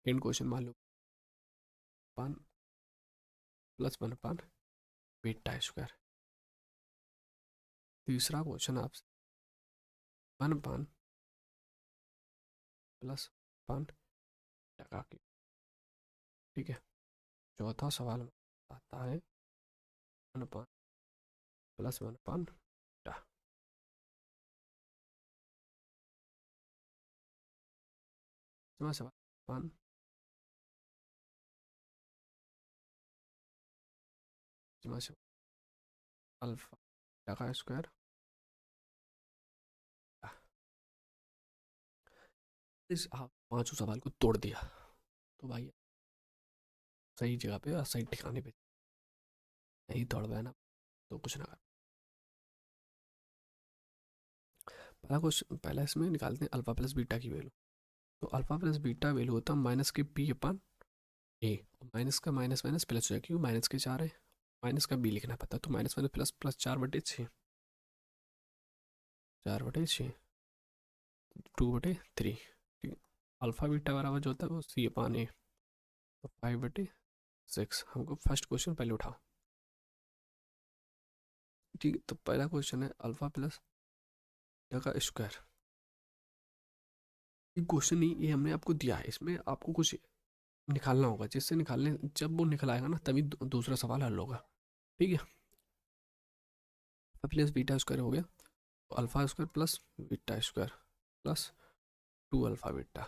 Second question मान लो पान plus 1 पान बीटा स्क्वायर। तीसरा क्वेश्चन आपसे 1 पान प्लस पान टका की। ठीक है। चौथा सवाल आता है 1 पान प्लस 1 पान टा। सवाल पान अल्फा टका स्क्वायर। इस आप पांचों सवाल को तोड़ दिया तो भाई सही जगह पे और सही ठिकाने पे नहीं दौड़ गया ना तो कुछ ना कर। पहला इसमें निकालते हैं अल्फा प्लस बीटा की वैल्यू। तो अल्फा प्लस बीटा वैल्यू होता है माइनस के पी अपन ए। माइनस का माइनस माइनस प्लस हो जाए क्यों माइनस के 4 है। माइनस का बी लिखना पड़ता तो माइनस माइनस प्लस प्लस 4/6। 4/6 2/3। ठीक है। अल्फा बीटा बराबर जो होता है वो सी अपान ए। तो 5/6 हमको फर्स्ट क्वेश्चन पहले उठाओ। ठीक है। तो पहला क्वेश्चन है अल्फा प्लस का स्क्वायर। ये क्वेश्चन नहीं ये हमने आपको दिया है इसमें आपको कुछ निकालना होगा जिससे निकालने जब वो निकल आएगा ना तभी दूसरा सवाल हल होगा। ठीक है। प्लस बीटा स्क्वायर हो गया तो alpha square plus beta square plus 2 alpha beta.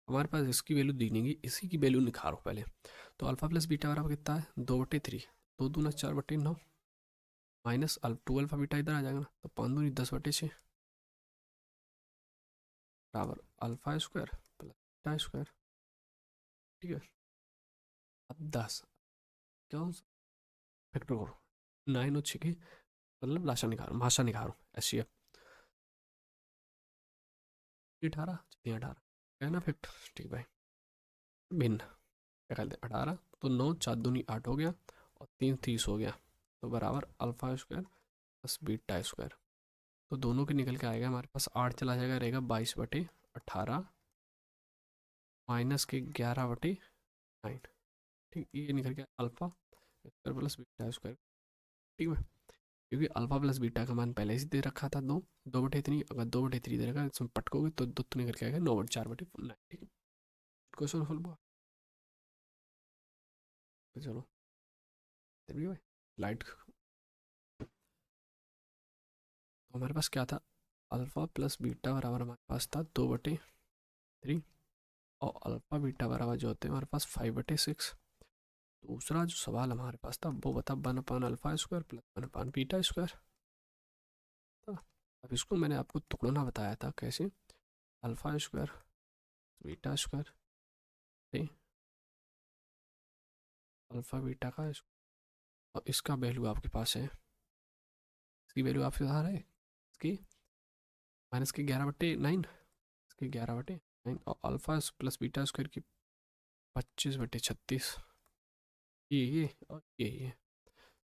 हमारे पास इसकी वैल्यू दी नहीं गई इसी की वैल्यू निकालो पहले। तो अल्फा प्लस बीटा बराबर कितना है 2/3। 2 दूना 4/9 माइनस 2 अल्फा बीटा इधर आ जाएगा ना तो 5 दूनी 10/6 बराबर alpha square plus beta square. ठीक है। अब 10 क्यों फैक्टर करो 9 और 6 की मतलब लाशा निकालो भाषा निकालो ऐसी है 18 18 है ना फैक्टर। ठीक भाई भिन्न क्या कहते हैं 18 तो 9 4 दूनी 8 हो गया और 3 30 हो गया तो बराबर alpha square plus beta square. तो दोनों के निकल के आएगा हमारे पास 8 चला जाएगा रहेगा 22/18 माइनस के 11/9। ठीक ये निकल गया alpha square plus beta square. ठीक है। क्योंकि अल्फा प्लस बीटा का मान पहले से दे रखा था 2/3 अगर 2/3 दे रखा इसमें पटकोगे तो दो तो निकल के आएगा 9/4/9। ठीक है। क्वेश्चन सॉल्व हुआ। तो चलो तभी भाई लाइट तो हमारे पास क्या था अल्फा प्लस बीटा बराबर हमारे पास था 2/3 और अल्फा बीटा बराबर जो होते हैं हमारे पास 5/6। दूसरा जो सवाल हमारे पास था वो बता 1/अल्फा स्क्वायर प्लस 1/बीटा स्क्वायर था। अब इसको मैंने आपको तोड़ना बताया था कैसे alpha square beta square alpha beta का और इसका वैल्यू आपके पास है इसकी वैल्यू आपके बाहर है इसकी माइनस के 11/9 इसके 11/9 और अल्फा प्लस बीटा स्क्वायर की 25/36 ये और ये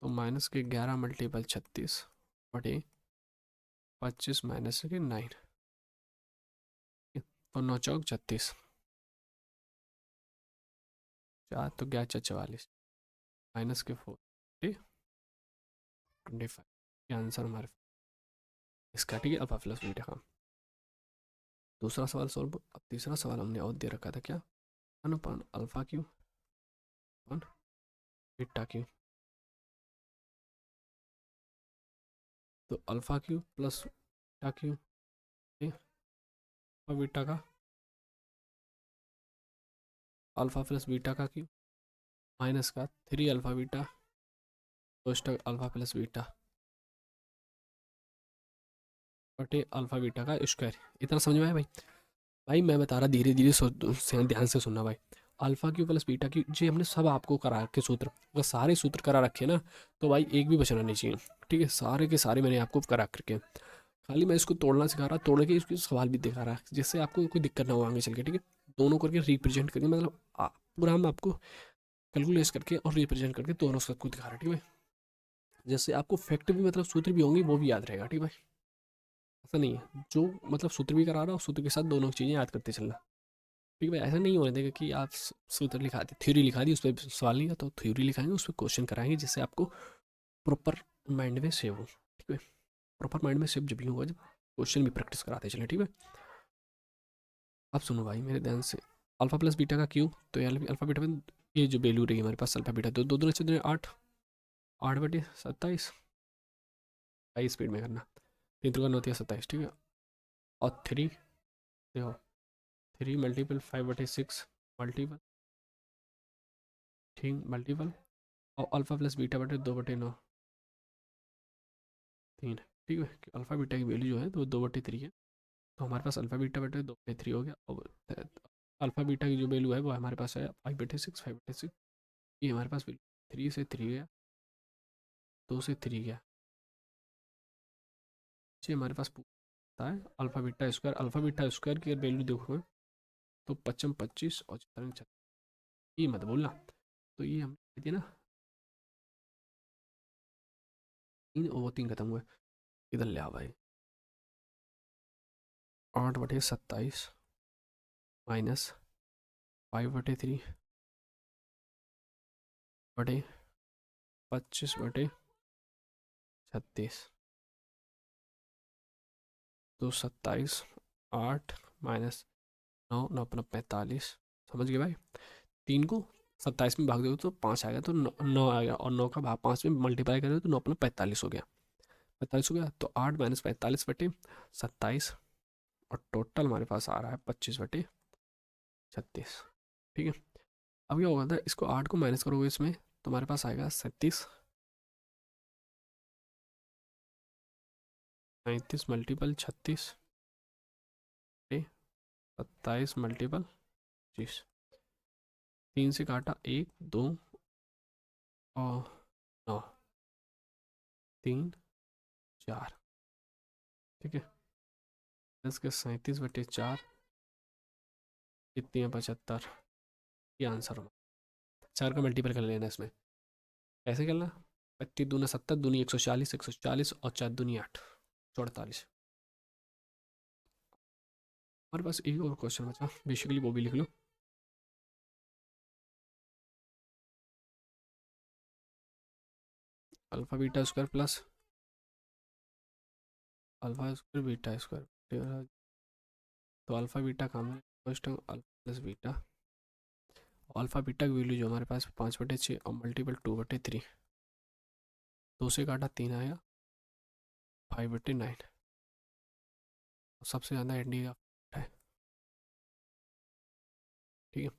तो माइनस के 11 × 36/25 माइनस के 9 और 9 × 36 4 तो 11 × 44 माइनस के 4 25 ये आंसर हमारे इसका। ठीक है अल्फा प्लस बीटा का दूसरा सवाल सॉल्व। अब तीसरा सवाल हमने और दे रखा था क्या 1/अल्फा क्यू 1/बीटा क्यू। तो alpha cube plus beta cube और बीटा का अल्फा प्लस बीटा का क्यू माइनस का 3 अल्फा बीटा कोष्टक अल्फा प्लस बीटा बटे अल्फा बीटा का स्क्वायर। इतना समझ में आया भाई। भाई मैं बता रहा धीरे धीरे ध्यान से सुनना भाई। Alpha cube plus beta cube जी हमने सब आपको करा रखे सूत्र अगर सारे सूत्र करा रखे ना तो भाई एक भी बचना नहीं चाहिए। ठीक है सारे के सारे मैंने आपको करा करके खाली मैं इसको तोड़ना सिखा रहा तोड़ के इसके सवाल भी दिखा रहा जिससे आपको कोई दिक्कत ना हो आगे चल के। ठीक है दोनों करके रिप्रेजेंट करके मतलब पूरा हम आपको कैलकुलेट करके और रिप्रेजेंट करके दोनों सबको दिखा रहा है। ठीक है जैसे आपको फैक्ट भी मतलब सूत्र भी होंगे वो भी याद रहेगा। ठीक है भाई ऐसा नहीं है जो मतलब सूत्र भी करा रहा हो सूत्र के साथ दोनों चीज़ें याद करते चलना। ठीक है भाई, ऐसा नहीं होने देगा कि आप सूत्र लिखा दी, थ्योरी लिखा दी, उस पर सवाल नहीं का तो थ्योरी लिखाएंगे, उस पर क्वेश्चन कराएंगे, जिससे आपको प्रॉपर माइंड में सेव हो। ठीक है, प्रॉपर माइंड में सेव जब भी होगा जब क्वेश्चन भी प्रैक्टिस कराते चले। ठीक है, अब सुनो भाई मेरे ध्यान से, अल्फा प्लस बीटा का क्यू, तो ये अल्फा बीटा में ये जो वैल्यू रही हमारे पास अल्फा बीटा, तो दो दूनी से 8, 8/27, हाई स्पीड में करना, 3 होती है 27। ठीक है, और 3 देखो, 3 मल्टीपल 5/6 मल्टीपल, ठीक मल्टीपल, और अल्फा प्लस बीटा बटे 2/9, 3। ठीक है, कि अल्फा बीटा की वैल्यू जो है तो 2/3 है, तो हमारे पास अल्फा बीटा बटे 2/3 हो गया। और अल्फा बीटा की जो वैल्यू है वो हमारे पास है 5/6, 5/6, ये हमारे पास वैल्यू 3 से 3 गया, 2 से 3 गया, जी हमारे पास पूछता है अल्फा बीटा स्क्वायर की वैल्यू देखो, तो 55 25 और 56, ये मत बोलना, तो ये हम कहते हैं ना 3, और वो 3 खत्म हुए, इधर ले आ भाई, 8/27 माइनस 5/3 बटे 25/36, तो 27, 8 माइनस 9, 9 अपना 45, समझ गए भाई। 3 को 27 में भाग दो तो 5 आएगा, तो 9 आएगा, और 9 का भाग 5 में मल्टीप्लाई करें तो 9 अपना 45 हो गया, 45 हो गया, तो 8 माइनस 45/27, और टोटल हमारे पास आ रहा है 25/36। ठीक है, अब क्या होगा था, इसको 8 को माइनस करोगे इसमें, तो हमारे पास आएगा 37, 37 मल्टीपल 36, 27 मल्टीपल 25, 3 से काटा 1 2 और 9, 3 4। ठीक है, 10 के 37/4, कितनी है 75, ये आंसर होगा। 4 का मल्टीपल कर लेना इसमें, कैसे करना, 25 दूना 70, दूनी 140, 140 और 4 दूनी 8, 44। हमारे पास एक और क्वेश्चन बचा, बेसिकली वो भी लिख लो, alpha beta square plus alpha square beta square, तो अल्फा बीटा का हमने first alpha plus beta, alpha beta की वैल्यू जो हमारे पास 5/6 और मल्टीपल 2/3, 2 से काटा 3 आया 5/9, सबसे ज़्यादा इंडिया है। ठीक है,